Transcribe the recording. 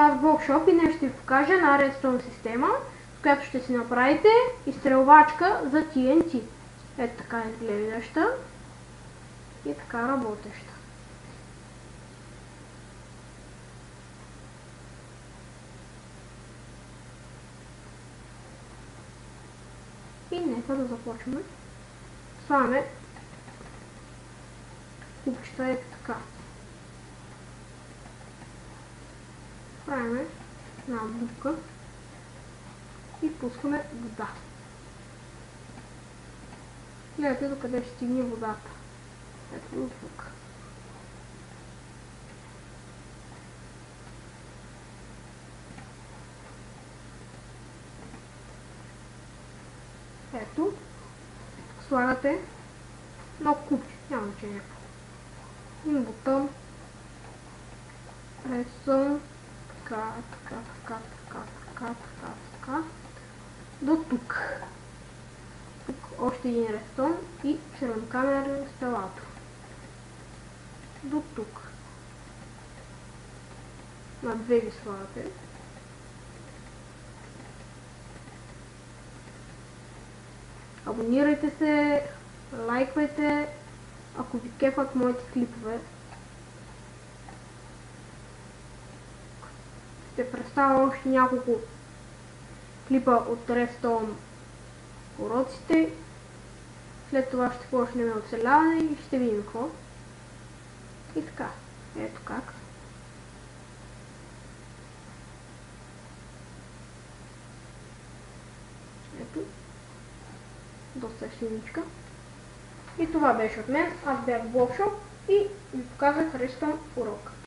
нов workshop и днес ще ви покажа една редстоун система, с която ще си направите изстрелвачка за TNT. Ето така изглеждаща и така работеща. И нека да започваме. Слагаме купчета ето така. Правим една бупка и пускаме вода. Гледате докъде ще стигне водата. Ето до тук. Ето. Слагате много купче, няма значение. Един бутон. Ресъм. Така. До тук. Тук още един рестон и червенокаменен инсталатор. До тук. На две ви слагате. Абонирайте се, лайквайте, ако ви кефат моите клипове. Ще представя още няколко клипа от Redstone уроците. След това ще почнем оцеляване и ще видим какво. И така, ето как. Ето. Доста силничка. И това беше от мен. Аз бях в Workshop и ви показах Redstone урок.